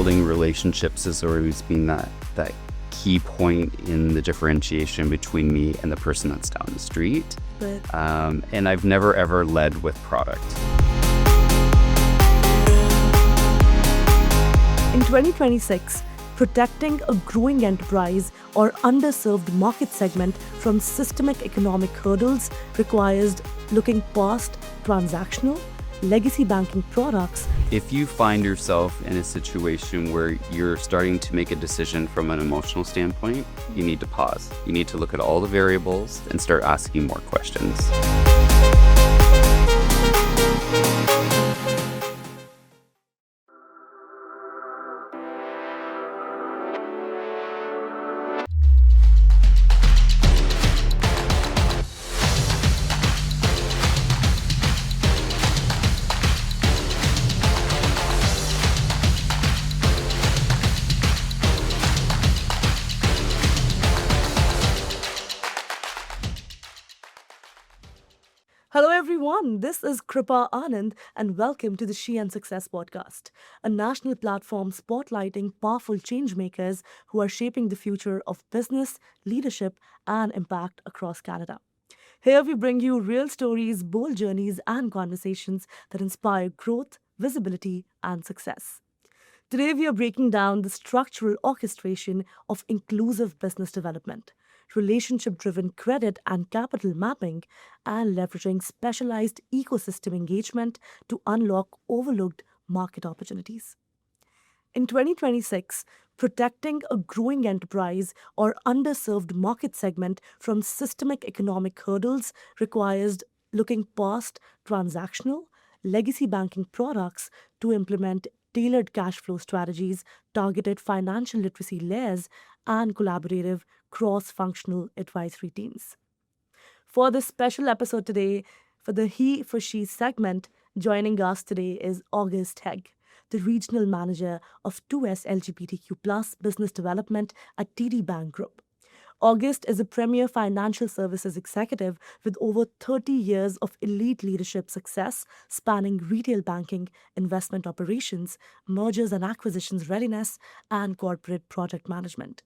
building relationships has always been that key point in the differentiation between me and the person that's down the street. And I've never ever led with product. In 2026, protecting a growing enterprise or underserved market segment from systemic economic hurdles requires looking past transactional, legacy banking products. If you find yourself in a situation where you're starting to make a decision from an emotional standpoint, you need to pause. You need to look at all the variables and start asking more questions. Hello everyone, this is Kripa Anand and welcome to the She and Success podcast, a national platform spotlighting powerful changemakers who are shaping the future of business, leadership and impact across Canada. Here we bring you real stories, bold journeys and conversations that inspire growth, visibility and success. Today we are breaking down the structural orchestration of inclusive business development, relationship-driven credit and capital mapping, and leveraging specialized ecosystem engagement to unlock overlooked market opportunities. In 2026, protecting a growing enterprise or underserved market segment from systemic economic hurdles requires looking past transactional, legacy banking products to implement tailored cash flow strategies, targeted financial literacy layers, and collaborative cross-functional advisory teams. For this special episode today, for the He for She segment, joining us today is August Haig, the Regional Manager of 2S LGBTQ+ Business Development at TD Bank Group. August is a premier financial services executive with over 30 years of elite leadership success spanning retail banking, investment operations, mergers and acquisitions readiness, and corporate project management.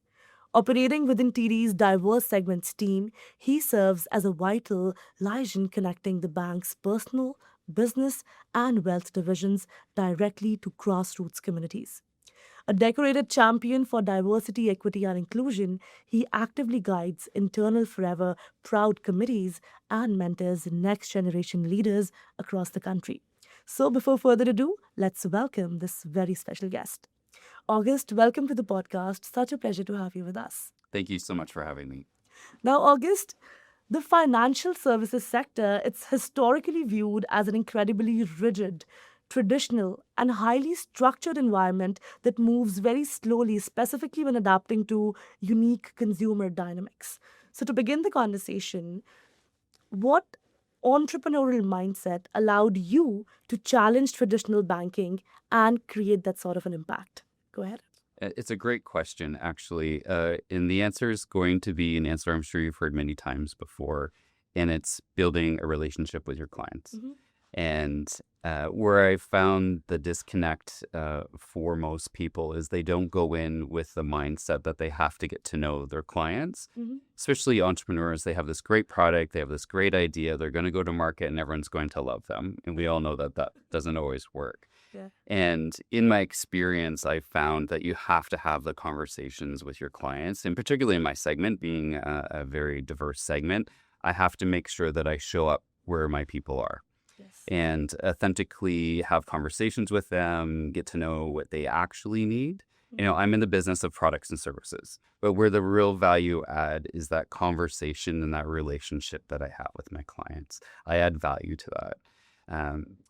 Operating within TD's diverse segments team, he serves as a vital liaison connecting the bank's personal, business, and wealth divisions directly to grassroots communities. A decorated champion for diversity, equity, and inclusion, he actively guides internal Forever Proud committees and mentors next generation leaders across the country. So before further ado, let's welcome this very special guest. August, welcome to the podcast. Such a pleasure to have you with us. Thank you so much for having me. Now, August, the financial services sector, it's historically viewed as an incredibly rigid, traditional, and highly structured environment that moves very slowly, specifically when adapting to unique consumer dynamics. So to begin the conversation, what entrepreneurial mindset allowed you to challenge traditional banking and create that sort of an impact? Go ahead. It's a great question, actually. And the answer is going to be an answer I'm sure you've heard many times before, and it's building a relationship with your clients. Mm-hmm. And where I found the disconnect for most people is they don't go in with the mindset that they have to get to know their clients, especially entrepreneurs. They have this great product, they have this great idea, they're going to go to market and everyone's going to love them. And we all know that that doesn't always work. Yeah. And in my experience, I found that you have to have the conversations with your clients, and particularly in my segment, being a very diverse segment, I have to make sure that I show up where my people are. Yes. And authentically have conversations with them, get to know what they actually need. You know, I'm in the business of products and services, but where the real value add is that conversation and that relationship that I have with my clients. I add value to that.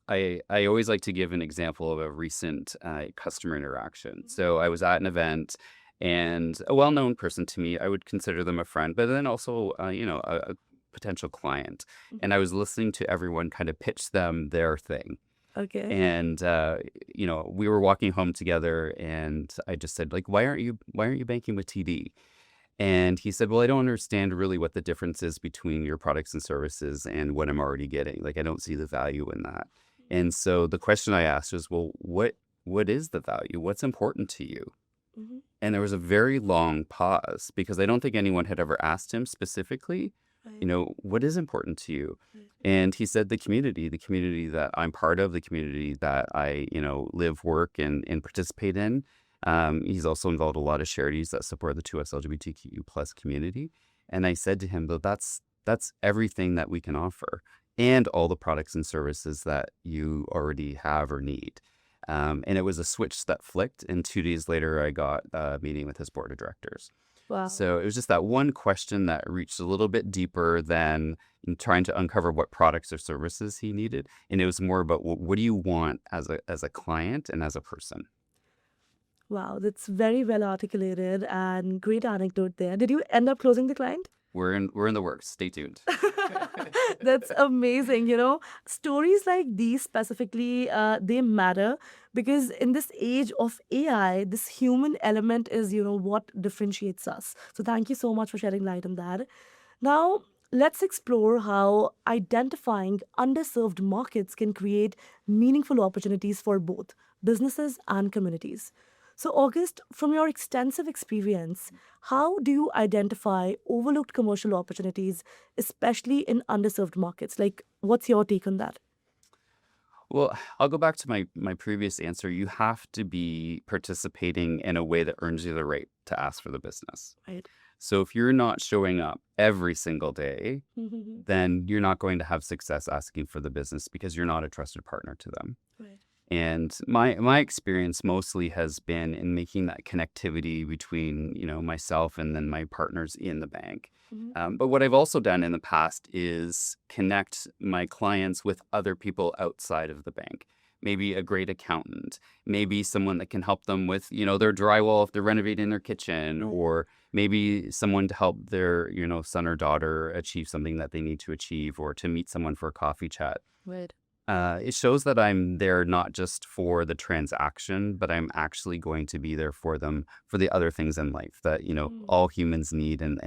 I always like to give an example of a recent customer interaction. So I was at an event, and a well-known person to me, I would consider them a friend, but then also, a potential client. And I was listening to everyone kind of pitch them their thing. Okay. And, we were walking home together, and I just said, like, why aren't you banking with TD? And he said, well, I don't understand really what the difference is between your products and services and what I'm already getting. Like, I don't see the value in that. And so the question I asked was, well, what what is the value? What's important to you? Mhm. And there was a very long pause because I don't think anyone had ever asked him specifically, Right. what is important to you? Right. And he said the community that I'm part of, the community that I, live, work, and participate in. He's also involved in a lot of charities that support the 2S LGBTQ plus community. And I said to him, though, that's everything that we can offer and all the products and services that you already have or need. And it was a switch that flicked. And 2 days later, I got a meeting with his board of directors. Wow. So it was just that one question that reached a little bit deeper than trying to uncover what products or services he needed. And it was more about what do you want as a client and as a person? Wow, that's very well articulated and great anecdote there. Did you end up closing the client? We're in the works. Stay tuned. That's amazing. Stories like these specifically, they matter because in this age of AI, this human element is, what differentiates us. So thank you so much for shedding light on that. Now, let's explore how identifying underserved markets can create meaningful opportunities for both businesses and communities. So, August, from your extensive experience, how do you identify overlooked commercial opportunities, especially in underserved markets? Like, what's your take on that? Well, I'll go back to my previous answer. You have to be participating in a way that earns you the right to ask for the business. Right. So if you're not showing up every single day, Mm-hmm. then you're not going to have success asking for the business because you're not a trusted partner to them. Right. And my experience mostly has been in making that connectivity between, myself and then my partners in the bank. Mm-hmm. But what I've also done in the past is connect my clients with other people outside of the bank. Maybe a great accountant, maybe someone that can help them with, their drywall if they're renovating their kitchen, Right. or maybe someone to help their, son or daughter achieve something that they need to achieve, or to meet someone for a coffee chat. Right. It shows that I'm there not just for the transaction, but I'm actually going to be there for them for the other things in life that, Mm. all humans need and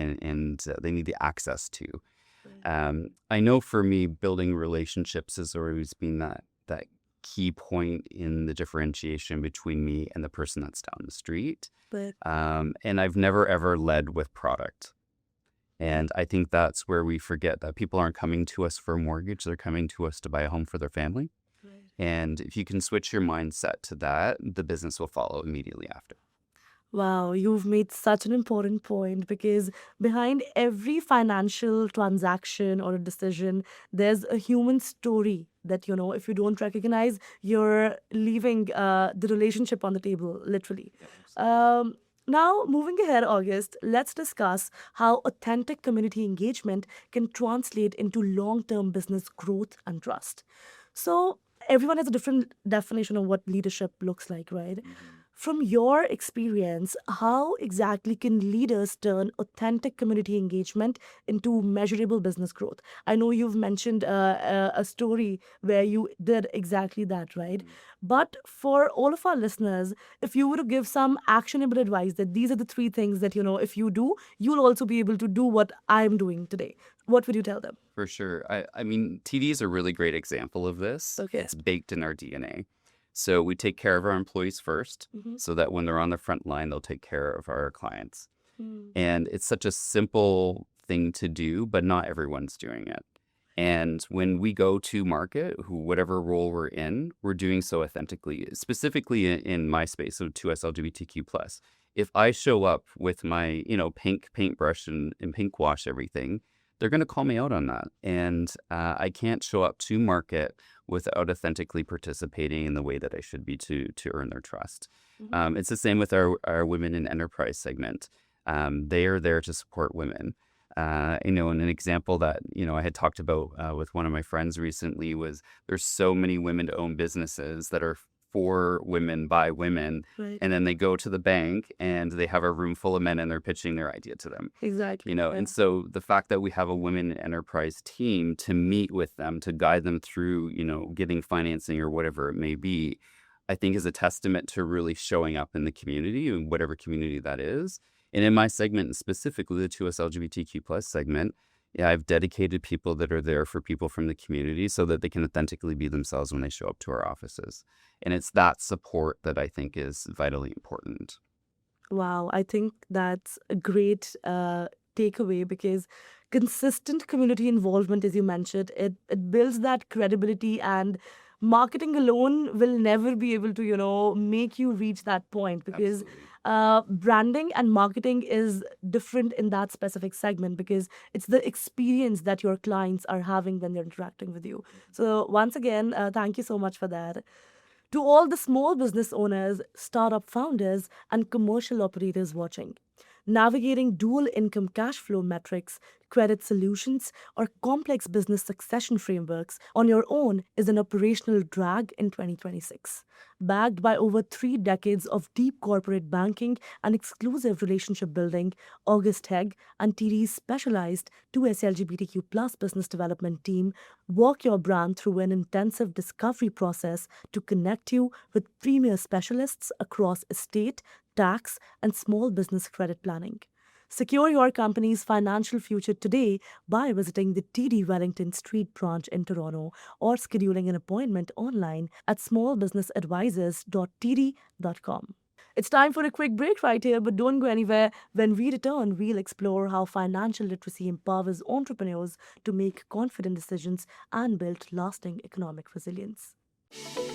they need the access to. Right. I know for me, building relationships has always been that key point in the differentiation between me and the person that's down the street. But And I've never, ever led with product. And I think that's where we forget that people aren't coming to us for a mortgage. They're coming to us to buy a home for their family. right. And if you can switch your mindset to that, the business will follow immediately after. Wow, you've made such an important point because behind every financial transaction or a decision, there's a human story that, if you don't recognize, you're leaving the relationship on the table, literally. Now, moving ahead, August, let's discuss how authentic community engagement can translate into long term business growth and trust. So, everyone has a different definition of what leadership looks like, right? From your experience, how exactly can leaders turn authentic community engagement into measurable business growth? I know you've mentioned a story where you did exactly that, right? But for all of our listeners, if you were to give some actionable advice that these are the three things that, if you do, you'll also be able to do what I'm doing today, what would you tell them? For sure. I mean, TD is a really great example of this. Okay. It's baked in our DNA. So we take care of our employees first Mhm. so that when they're on the front line, they'll take care of our clients. Mm. And it's such a simple thing to do, but not everyone's doing it. And when we go to market, whatever role we're in, we're doing so authentically, specifically in my space, so 2S LGBTQ plus. If I show up with my, pink paintbrush and pink wash everything, they're going to call me out on that. And I can't show up to market without authentically participating in the way that I should be to earn their trust. Mhm. It's the same with our women in enterprise segment. They are there to support women. And an example that, I had talked about with one of my friends recently was there's so many women-owned businesses that are for women by women. Right. And then they go to the bank and they have a room full of men and they're pitching their idea to them. Exactly. And so the fact that we have a women enterprise team to meet with them, to guide them through, getting financing or whatever it may be, I think is a testament to really showing up in the community and whatever community that is. And in my segment, specifically the 2S LGBTQ plus segment, Yeah, I've dedicated people that are there for people from the community so that they can authentically be themselves when they show up to our offices. And it's that support that I think is vitally important. Wow, I think that's a great takeaway because consistent community involvement, as you mentioned, it builds that credibility, and marketing alone will never be able to, make you reach that point because Absolutely. branding and marketing is different in that specific segment because it's the experience that your clients are having when they're interacting with you. So once again, thank you so much for that. To all the small business owners, startup founders, and commercial operators watching, navigating dual income cash flow metrics, credit solutions, or complex business succession frameworks on your own is an operational drag in 2026. Backed by over 3 decades of deep corporate banking and exclusive relationship building, August Haig and TD's specialized 2S LGBTQ+ business development team walk your brand through an intensive discovery process to connect you with premier specialists across estate, tax, and small business credit planning. Secure your company's financial future today by visiting the TD Wellington Street branch in Toronto or scheduling an appointment online at smallbusinessadvisors.td.com. It's time for a quick break right here, but don't go anywhere. When we return, we'll explore how financial literacy empowers entrepreneurs to make confident decisions and build lasting economic resilience.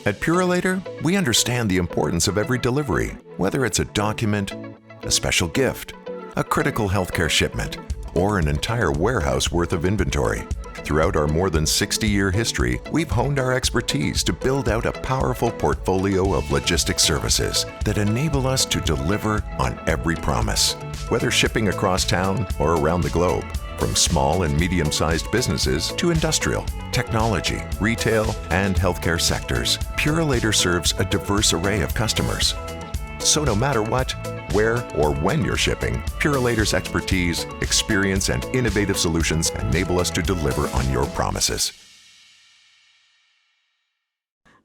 At Purolator, we understand the importance of every delivery, whether it's a document, a special gift, a critical healthcare shipment, or an entire warehouse worth of inventory. Throughout our more than 60-year history, we've honed our expertise to build out a powerful portfolio of logistics services that enable us to deliver on every promise. Whether shipping across town or around the globe, from small and medium-sized businesses to industrial, technology, retail, and healthcare sectors, Purolator serves a diverse array of customers. So no matter what, where, or when you're shipping, Purolator's expertise, experience, and innovative solutions enable us to deliver on your promises.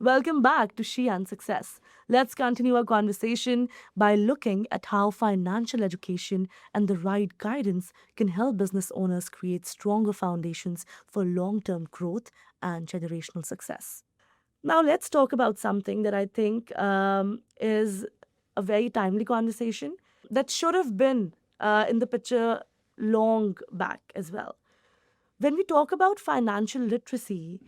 Welcome back to She and Success. Let's continue our conversation by looking at how financial education and the right guidance can help business owners create stronger foundations for long-term growth and generational success. Now, let's talk about something that I think is a very timely conversation that should have been in the picture long back as well. When we talk about financial literacy,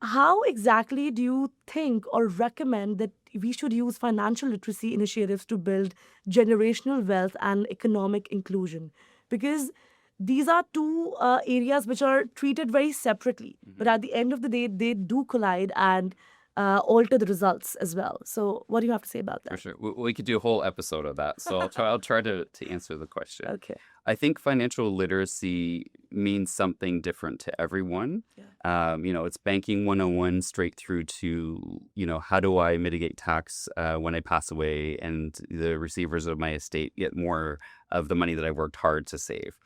how exactly do you think or recommend that we should use financial literacy initiatives to build generational wealth and economic inclusion? Because these are two areas which are treated very separately, but at the end of the day, they do collide and alter the results as well. So, what do you have to say about For that? sure. We could do a whole episode of that. So I'll try to answer the question. Okay. I think financial literacy means something different to everyone. It's banking 101 straight through to, how do I mitigate tax when I pass away and the receivers of my estate get more of the money that I worked hard to save,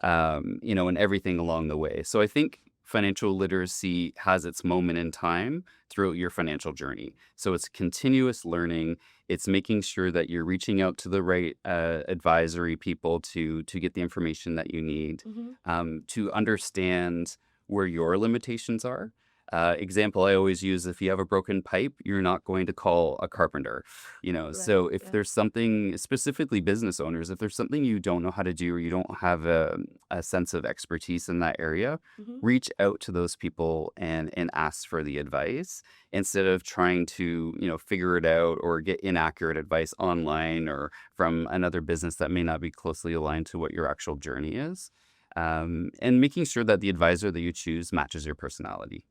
and everything along the way. So I think financial literacy has its moment in time throughout your financial journey. So it's continuous learning. It's making sure that you're reaching out to the right advisory people to get the information that you need, to understand where your limitations are. Example I always use: if you have a broken pipe, you're not going to call a carpenter. So if Yeah. there's something, specifically business owners, if there's something you don't know how to do or you don't have a sense of expertise in that area, reach out to those people and ask for the advice instead of trying to figure it out or get inaccurate advice online or from another business that may not be closely aligned to what your actual journey is. And making sure that the advisor that you choose matches your personality.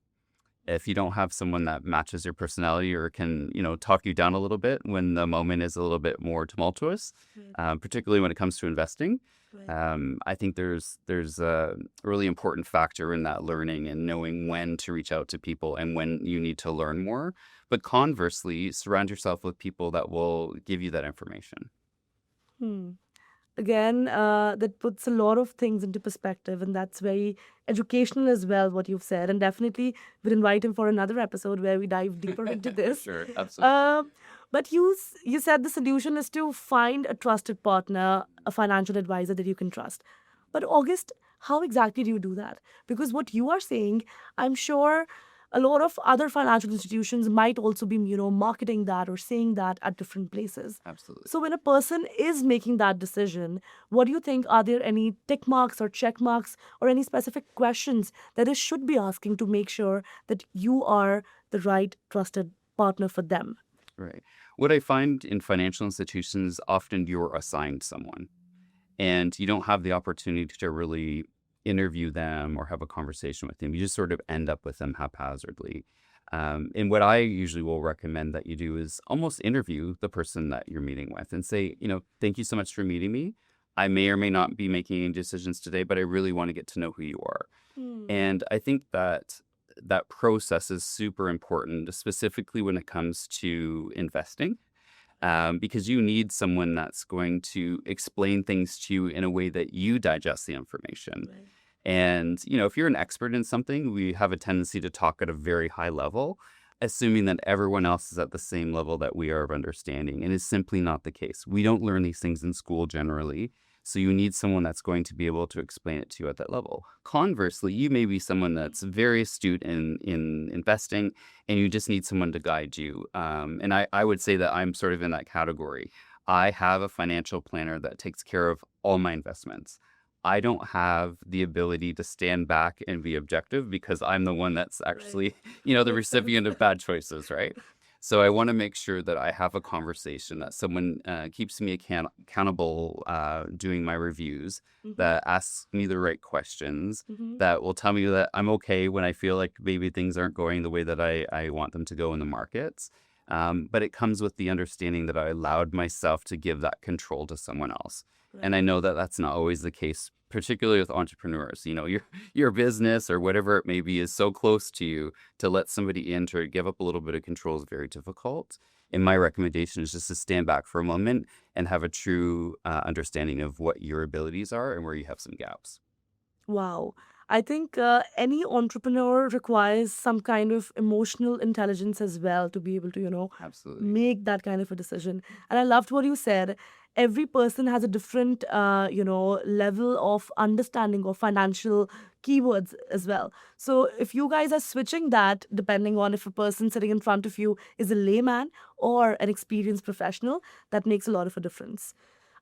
If you don't have someone that matches your personality or can, talk you down a little bit when the moment is a little bit more tumultuous, particularly when it comes to investing, I think there's a really important factor in that learning and knowing when to reach out to people and when you need to learn more. But conversely, surround yourself with people that will give you that information. Hmm. Again, that puts a lot of things into perspective, and that's very educational as well, what you've said. And definitely, we'll invite him for another episode where we dive deeper into this. Sure, absolutely. But you said the solution is to find a trusted partner, a financial advisor that you can trust. But August, How exactly do you do that? Because what you are saying, I'm sure a lot of other financial institutions might also be, marketing that or saying that at different places. Absolutely. So when a person is making that decision, what do you think? Are there any tick marks or check marks or any specific questions that it should be asking to make sure that you are the right trusted partner for them? Right. What I find in financial institutions, often you're assigned someone and you don't have the opportunity to really interview them or have a conversation with them. You just sort of end up with them haphazardly. And what I usually will recommend that you do is almost interview the person that you're meeting with and say, thank you so much for meeting me. I may or may not be making any decisions today, but I really want to get to know who you are. And I think that process is super important, specifically when it comes to investing, because you need someone that's going to explain things to you in a way that you digest the information. Right. And, if you're an expert in something, we have a tendency to talk at a very high level, assuming that everyone else is at the same level that we are of understanding. And it's simply not the case. We don't learn these things in school generally. So you need someone that's going to be able to explain it to you at that level. Conversely, you may be someone that's very astute in investing, and you just need someone to guide you. And I would say that I'm sort of in that category. I have a financial planner that takes care of all my investments. I don't have the ability to stand back and be objective because I'm the one that's actually, the Makes recipient sense. of bad choices, right? So I want to make sure that I have a conversation, that someone keeps me accountable doing my reviews, that asks me the right questions, that will tell me that I'm okay when I feel like maybe things aren't going the way that I want them to go in the markets. But it comes with the understanding that I allowed myself to give that control to someone else. And I know that that's not always the case, particularly with entrepreneurs. Your business or whatever it may be is so close to you, to let somebody in to give up a little bit of control is very difficult. And my recommendation is just to stand back for a moment and have a true understanding of what your abilities are and where you have some gaps. Wow. I think any entrepreneur requires some kind of emotional intelligence as well to be able to, Absolutely. make that kind of a decision. And I loved what you said. Every person has a different, level of understanding of financial keywords as well. So if you guys are switching that, depending on if a person sitting in front of you is a layman or an experienced professional, that makes a lot of a difference.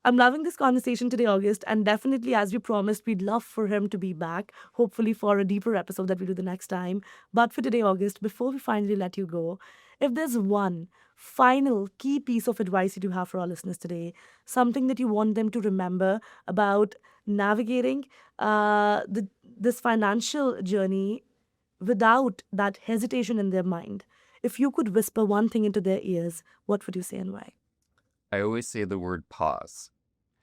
I'm loving this conversation today, August, and definitely, as we promised, we'd love for him to be back, hopefully for a deeper episode that we do the next time. But for today, August, before we finally let you go, if there's one final key piece of advice you do have for our listeners today, something that you want them to remember about navigating this financial journey without that hesitation in their mind, if you could whisper one thing into their ears, what would you say and why? I always say the word pause,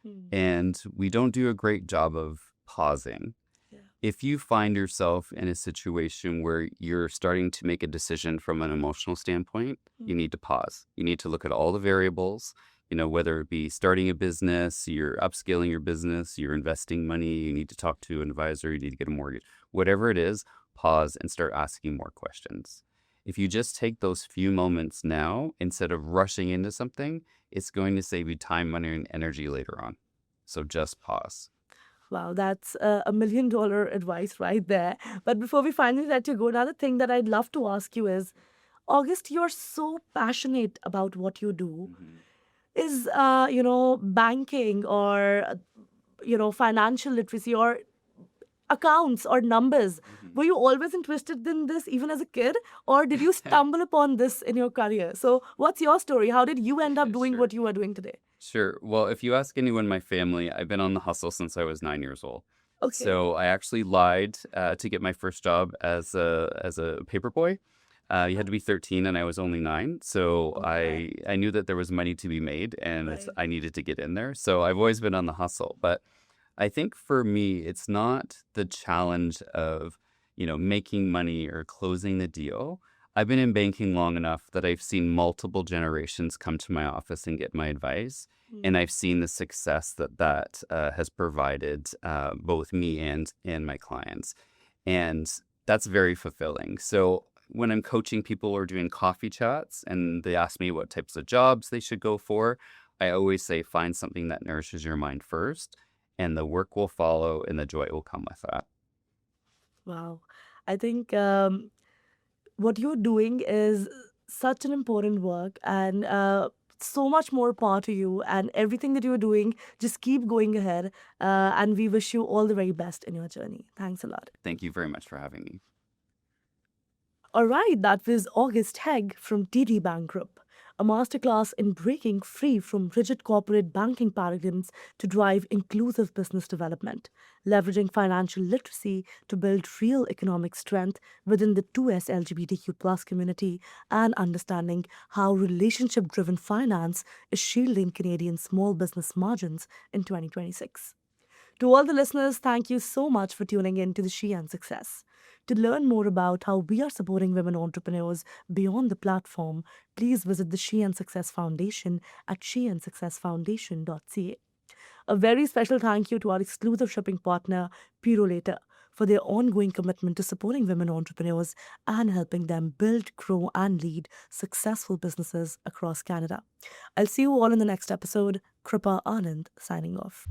Hmm. and we don't do a great job of pausing. Yeah. If you find yourself in a situation where you're starting to make a decision from an emotional standpoint, you need to pause. You need to look at all the variables, whether it be starting a business, you're upscaling your business, you're investing money, you need to talk to an advisor, you need to get a mortgage, whatever it is, pause and start asking more questions. If you just take those few moments now, instead of rushing into something, it's going to save you time, money, and energy later on. So just pause. Wow, that's $1 million advice right there. But before we finally let you go, another thing that I'd love to ask you is, August, you're so passionate about what you do. Is, banking or, financial literacy or accounts or numbers, were you always interested in this even as a kid? Or did you stumble upon this in your career? So what's your story? How did you end up doing Sure. what you are doing today? Sure. Well, if you ask anyone in my family, I've been on the hustle since I was 9 years old. Okay. So I actually lied to get my first job as a paper boy. You had to be 13 and I was only 9. So I knew that there was money to be made and Right. I needed to get in there. So I've always been on the hustle. But I think for me, it's not the challenge of, making money or closing the deal. I've been in banking long enough that I've seen multiple generations come to my office and get my advice. And I've seen the success that has provided both me and my clients. And that's very fulfilling. So when I'm coaching people or doing coffee chats and they ask me what types of jobs they should go for, I always say find something that nourishes your mind first. and the work will follow and the joy will come with that. Wow. I think what you're doing is such an important work, and so much more power to you, and everything that you're doing, just keep going ahead. And we wish you all the very best in your journey. Thanks a lot. Thank you very much for having me. All right, that was August Haig from TD Bank Group, a masterclass in breaking free from rigid corporate banking paradigms to drive inclusive business development, leveraging financial literacy to build real economic strength within the 2S LGBTQ+ community, and understanding how relationship driven finance is shielding Canadian small business margins in 2026. To all the listeners, thank you so much for tuning in to the She and Success. To learn more about how we are supporting women entrepreneurs beyond the platform, please visit the She and Success Foundation at sheandsuccessfoundation.ca. A very special thank you to our exclusive shipping partner, Purolator, for their ongoing commitment to supporting women entrepreneurs and helping them build, grow, and lead successful businesses across Canada. I'll see you all in the next episode. Kripa Anand signing off.